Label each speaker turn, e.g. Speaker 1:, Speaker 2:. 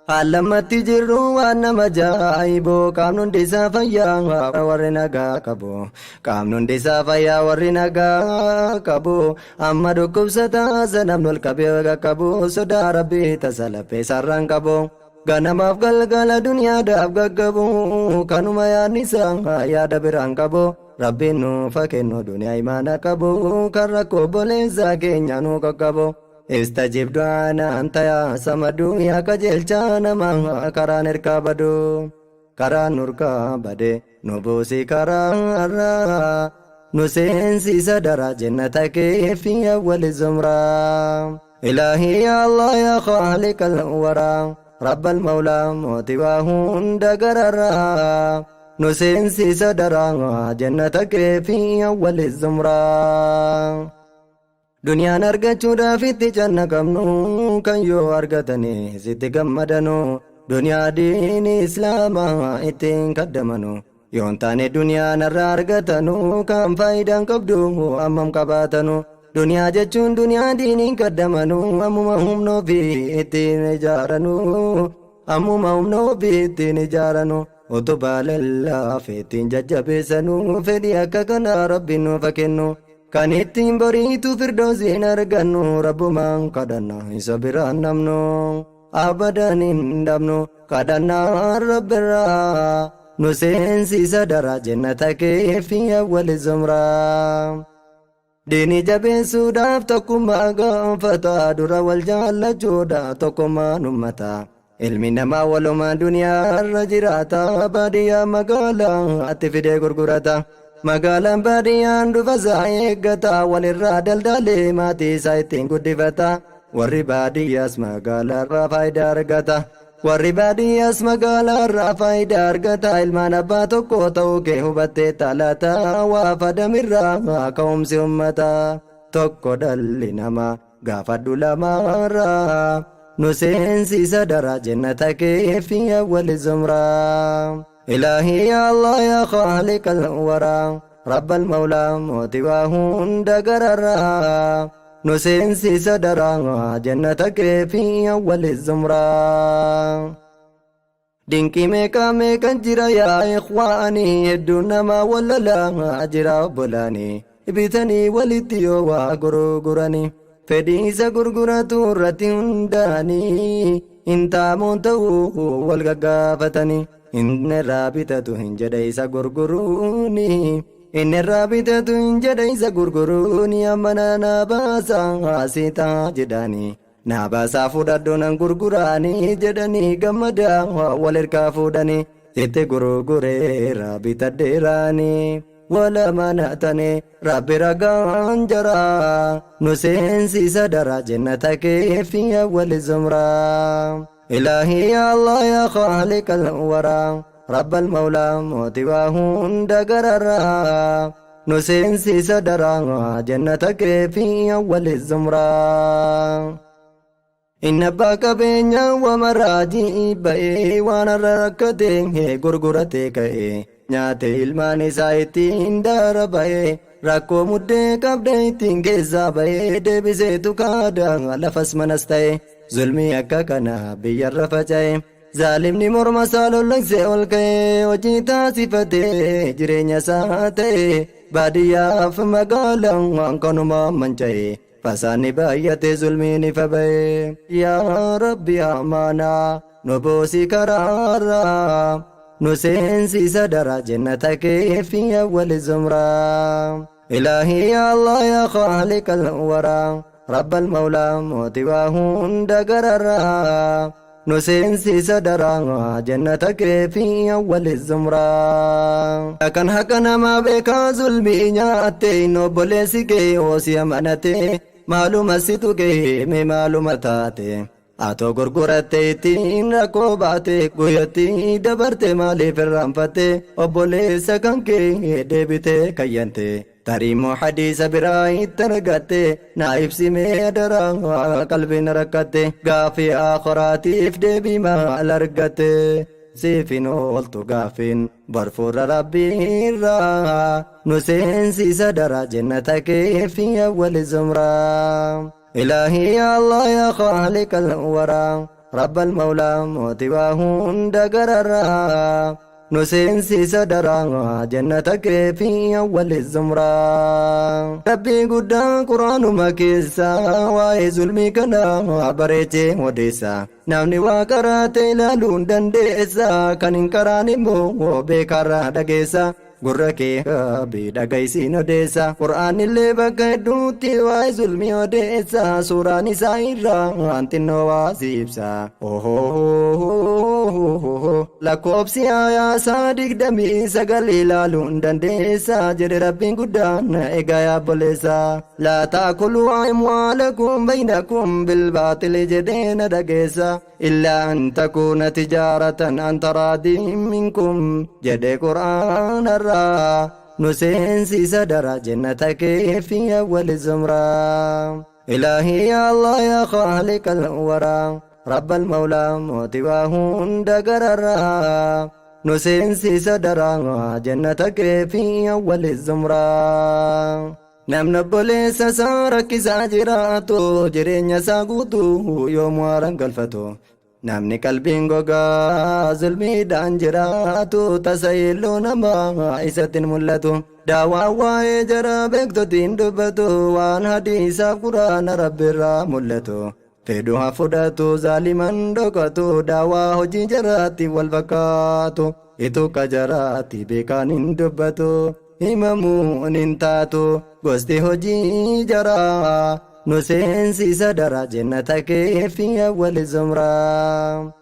Speaker 1: Alamatti jirru waan nama ajaa'ibu qaamni hundi isaa fayyaa warri nagaa qabu qaamni hundi isaa fayyaa warri nagaa qabu amma dhukkubsataa sanamni ol qabee qabu sodaa rabbii tasa laphee sarraan qabu ganamaaf galgala duniyaadhaaf gaggabu kanuma yaadni isaa yaada biraan qabu rabbiin nuuf kennu duniyaa imaana qabu kan rakkoo obboleessa keenya nu qaqqabu. Istajib du'aana anta yaa samadu yaa qajeelcha nama karaan hirkaa badu karaan nurkaa bade nu buusi karaarraa nu seensiisa dara jannata keefi awwali zumraa ilaahii yaa Allah yaa khaaliqal waraa rabbal mawlaa mootii waa hunda gararraa nu seensiisa dara jannata keefi awwali zumraa Duniyaan argachuudhaaf itti cannaqamnu kan yoo argatanii sitti gammadanu duniyaa diini islaamaa ittiin kaddamanu yoon taane duniyaan irraa argatanu kan faayidaan qabdu ammam qabaatanu duniyaa jechuun duniyaa diiniin kaddamanu ammuma humnoo fi ittiin ijaaranu ammuma humnoo fi ittiin ijaaranu utubaa lallaaf ittiin jajjabeessanu fedhii akka kana rabbiin nuuf kennu kan ittiin boriitu firdoosiin argannu rabbumaan kadhanna isa biraan namnu abadan hin dhabnu kadhannaa rabbirraa nu seensiisa dara jannata keefi awwali zumraa diini jabeessuudhaaf tokkummaa gaafata dura wal jaallachuudhaaf tokkummaan ummata ilmi namaa walumaa duniyaarra jiraata baadiyyaa magaalaa atti fidee gurgurata magaalaan baadiyyaan dhufasaa eeggata walirraa daldalee maatii isaa ittiin guddifata warri baadiyyaas magaalaarraa faayidaa argata warri baadiyyaas magaalaarraa faayidaa argata ilmaan abbaa tokko ta'uu kee hubattee taalaata waa fadamirraa ka'umsi ummata tokko dhalli namaa gaafadhu lamaarraa nu seensiisa dara jannata keefi awwali zumraa إلهي يا الله يا خالق الورى رب المولى موتي وهند قررا نسينسي صدرا جنتك في أول الزمرة دينكي ميكا ميكا جرا يا إخواني الدون ما ولا لا أجرا بلاني بيتني ولديو وغرغراني فديسا غرغرة رتي هنداني انتا مونتو والغغافتني Inni raabitatu hin jedhe isa gurguruuni inni raabitatu hin jedhe isa gurguruuni ammana na baasaa haasitaa jedhani na baasaa fudhadhu nan gurguraani jedhani gammadaa wal hirkaa fuudhani itti gurguree raabitadheeraani wala manatane rabbi ragaan jaraa nu seensiisa dara jannata keefi awwali zumraa إلهي يا الله يا خالق الورى رب المولى موتي وهند قررا نسينسي صدرا جنتك في أول الزمرة إن باك بينيا ومراجي بأي وانا ركتين غرغرتك نياتي ilmaani isaa ittiin daraba'e rakkoo muddee qabdee ittiin keessaa ba'e deebiseetu kaadhaa lafas manas ta'e zulmii akka kana biyyarra faca'e zaalimni morma isaa lolloksee ol ka'e hojii taasifatee jireenya isaa ta'e baadiyyaaf magaalaan waan kanuma manca'e fasaanni baay'ate zulmiin ifa ba'e yaa rabbi amaanaa nu buusi karaarraa nu seensiisa dara jannata keefi awwali zumraa إلهي يا الله يا خالق الورى رب المولى موتي وهند قررا نسينسي صدرا جنتك في أول الزمرة أكن حقنا ما بك ظلمي نياتي نوبلسي كي وسي أمانتي معلومة ستوكي معلوماتاتي Ato gurguratte ittiin rakkoo baate guyyatti dabarte maaliif irraanfatte obboleessa kan kee deebite kayyante tariimoo hadiisa biraa itti argatte naa ibsimee daraa qalbiin rakkatte gaafii aakhiraatiif deebii maal argatte siifin ooltu gaafiin barfuura rabbiirraa nu seensiisa dara jannata keefi awwali zumraa إلهي يا الله يا خالق الورى رب المولى موتي وهند قررا نسينسي صدرا جنتك في أول الزمرة ربي قد قرآن مكيسا واي ظلمي كنا بريتي وديسا نامني وقرات لالون دنديسا كان انكراني مو بكرا دقيسا gurra kee dhagaysiin odeessa qur'aan illee bakka hedduutti waa'ee zulmii odeessa suuraan isaa irraa waan xinnoo waa siibsa lakkoobsi aayaasaa 29 ilaaluun dandeessa jedhe rabbiin guddaan egaa yaabboleessa laa taakuluu amwaalakum baynakum bilbaatili jedhee na dhageessa illaa an takuuna tijaaratan an taraadiin minkum jedhe qur'aan نسينسي صدر جنتك في أول الزمرة إلهي يا الله يا خالق الورى رب المولى موتي وهند قررا نسينسي صدر جنتك في أول الزمرة نمن بوليس سارك ساجراتو جرين ساقوتو يوم وارن قلفتو namni qalbiin gogaa zulmiidhaan jiraatu tasaayiluu namaa isattiin mul'atu daawaa waa'ee jara beektotiin dubbatu waan hadiisaaf quraana rabbiirraa mul'atu fedhu haa fudhatu zaaliman dhokatu daawaa hojii jaraatti wal fakkaatu ituuka jaraatti beekaan hin dubbatu himamuu hin taatu gosti hojii jaraa نسينسي صدر جنتك في أول الزمرة